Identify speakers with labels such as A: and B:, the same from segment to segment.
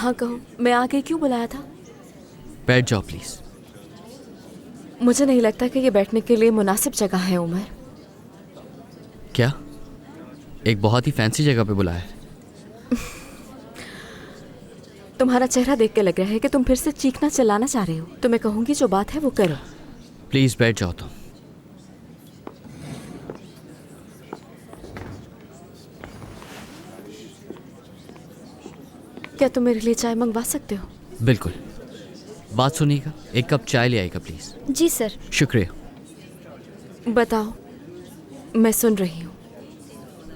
A: हाँ कहो, मैं आ गई। क्यों बुलाया था?
B: बैठ जाओ प्लीज।
A: मुझे नहीं लगता कि ये बैठने के लिए मुनासिब जगह है उमर।
B: क्या? एक बहुत ही फैंसी जगह पे बुलाया है।
A: तुम्हारा चेहरा देख के लग रहा है कि तुम फिर से चीखना चिल्लाना चाह रहे हो। तो मैं कहूँगी जो बात है वो करो।
B: प्लीज बैठ जाओ तुम।
A: क्या तुम मेरे लिए चाय मंगवा सकते हो?
B: बिल्कुल। बात सुनिएगा, एक कप चाय ले आएगा प्लीज।
C: Ji sir.
B: शुक्रिया।
A: बताओ, मैं सुन रही हूँ।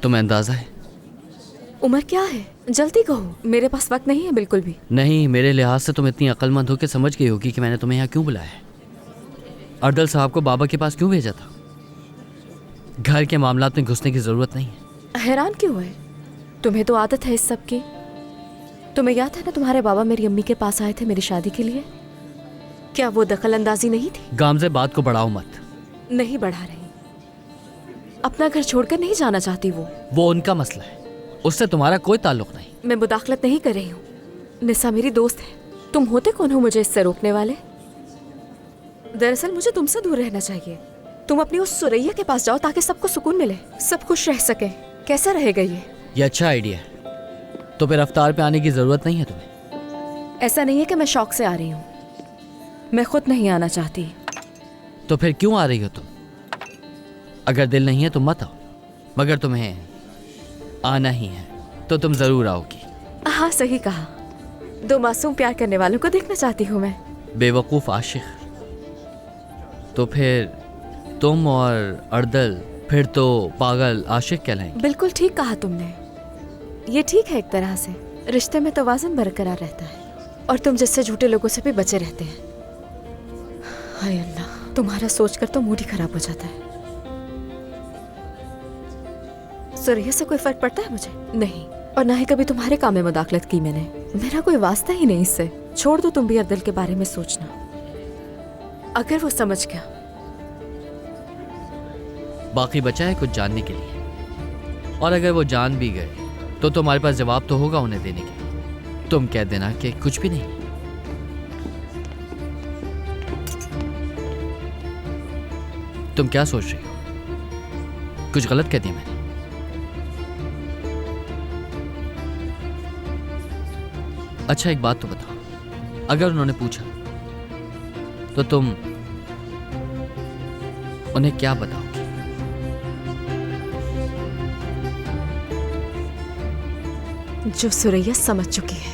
B: तुम्हें अंदाजा है?
A: उमर क्या है? जल्दी कहो, मेरे पास वक्त नहीं है बिल्कुल भी।
B: नहीं, मेरे लिहाज से तुम इतनी अक्लमंद हो के समझ गई होगी कि मैंने तुम्हें यहाँ क्यों बुलाया है। अर्दल साहब को बाबा के पास क्यों भेजा था? घर के मामलात में घुसने की जरूरत नहीं है।
A: हैरान क्यों है? तुम्हें तो आदत है इस सब की। तुम्हें याद है ना, तुम्हारे बाबा मेरी अम्मी के पास आए थे मेरी शादी के लिए। क्या वो दखल अंदाजी नहीं थी?
B: गामजे, बात को बढ़ाओ मत।
A: नहीं बढ़ा रही। अपना घर छोड़कर नहीं जाना चाहती वो
B: उनका मसला है, उससे तुम्हारा कोई ताल्लुक नहीं।
A: मैं मुदाखलत नहीं कर रही हूँ। निसा मेरी दोस्त है। तुम होते कौन हो मुझे इससे रोकने वाले? दरअसल मुझे तुमसे दूर रहना चाहिए। तुम अपनी उस सुरैया के पास जाओ ताकि सबको सुकून मिले, सब खुश रह सके। कैसा रहेगा ये
B: अच्छा आइडिया है। तो फिर अफ्तार पे आने की जरूरत नहीं है तुम्हें।
A: ऐसा नहीं है कि मैं शौक से आ रही हूँ, मैं खुद नहीं आना चाहती।
B: तो फिर क्यों आ रही हो तुम? अगर दिल नहीं है तो मत आओ, मगर तुम्हें आना ही है तो तुम जरूर आओगी।
A: हाँ सही कहा। दो मासूम प्यार करने वालों को देखना चाहती हूँ मैं।
B: बेवकूफ आशिक। तो फिर तुम और अर्दल फिर तो पागल आशिक कहलाएंगे।
A: बिल्कुल ठीक कहा तुमने। ये ठीक है एक तरह से। रिश्ते में तवाज़ुन बरकरार रहता है और तुम जिससे झूठे लोगों से भी बचे रहते हैं। हाय अल्लाह, तुम्हारा सोचकर तो मूड ही खराब हो जाता है। सुरैया से कोई फर्क पड़ता है मुझे? नहीं, और ना ही कभी तुम्हारे काम में मुदाखलत की मैंने। मेरा कोई वास्ता ही नहीं इससे। छोड़ दो तुम भी अर्दल के बारे में सोचना। अगर वो समझ गया।
B: बाकी बचा है कुछ जानने के लिए, और अगर वो जान भी गए तो तुम्हारे पास जवाब तो होगा उन्हें देने के। तुम कह देना कि कुछ भी नहीं। तुम क्या सोच रही हो? कुछ गलत कह दिया मैंने? अच्छा एक बात तो बताओ, अगर उन्होंने पूछा तो तुम उन्हें क्या बताओगी?
A: जो सुरैया समझ चुकी है,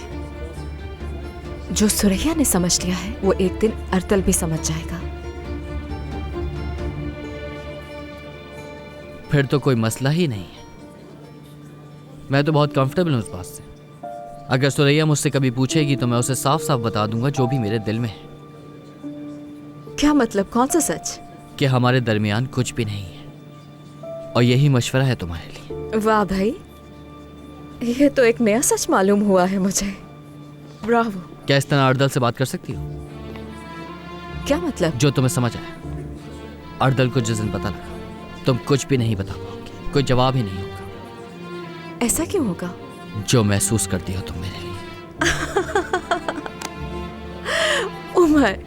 A: जो सुरैया ने समझ लिया है, वो एक दिन अर्तल भी समझ जाएगा।
B: फिर तो कोई मसला ही नहीं है। मैं तो बहुत कंफर्टेबल हूं उस बात से। अगर सुरैया मुझसे कभी पूछेगी तो मैं उसे साफ साफ बता दूंगा जो भी मेरे दिल में है।
A: क्या मतलब? कौन सा सच?
B: कि हमारे दरमियान कुछ भी नहीं है, और यही मशवरा है तुम्हारे लिए।
A: वाह भाई, ये तो एक नया सच मालूम हुआ है मुझे। ब्रावो।
B: क्या इस तरह अर्दल से बात कर सकती हो?
A: क्या मतलब?
B: जो तुम्हें समझ आया। अर्दल को जिस दिन पता लगा तुम कुछ भी नहीं बता पाओगे, कोई जवाब ही नहीं होगा।
A: ऐसा क्यों होगा?
B: जो महसूस करती हो तुम मेरे लिए।
A: उमर,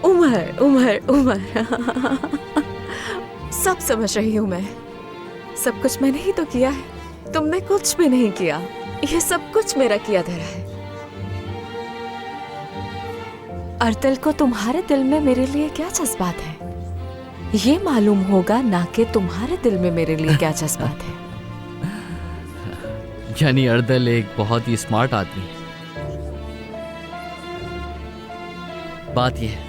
A: उमर, उमर, उमर। सब समझ रही हूँ मैं। सब कुछ मैंने ही तो किया है, तुमने कुछ भी नहीं किया। ये सब कुछ मेरा किया धरा है। अर्तल को तुम्हारे दिल में मेरे लिए क्या जज्बात है, ये मालूम होगा, ना कि तुम्हारे दिल में मेरे लिए क्या जज्बात है।
B: यानी अर्दल एक बहुत ही स्मार्ट आदमी है। बात यह है,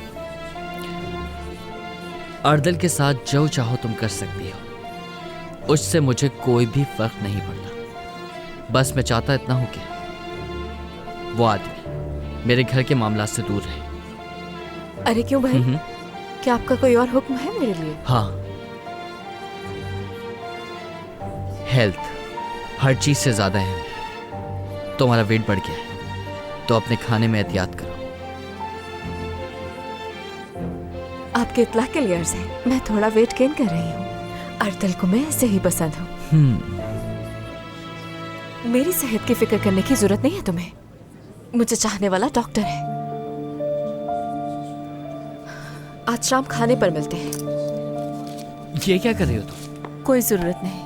B: अर्दल के साथ जो चाहो तुम कर सकती हो, उससे मुझे कोई भी फर्क नहीं पड़ता। बस मैं चाहता इतना हूं कि वो आदमी मेरे घर के मामला से दूर रहे।
A: अरे क्यों भाई? क्या आपका कोई और हुक्म है मेरे लिए?
B: हाँ, हेल्थ हर चीज से ज्यादा है। तुम्हारा वेट बढ़ गया है तो अपने खाने में एहतियात करो।
A: आपके इत्ला के लिए अर्ज है, मैं थोड़ा वेट गेन कर रही हूँ। अर्तल को मैं ऐसे ही पसंद हूँ। मेरी सेहत की फिक्र करने की जरूरत नहीं है तुम्हें। मुझे चाहने वाला डॉक्टर है। आज शाम खाने पर मिलते हैं।
B: ये क्या कर रही हो तुम?
A: कोई जरूरत नहीं।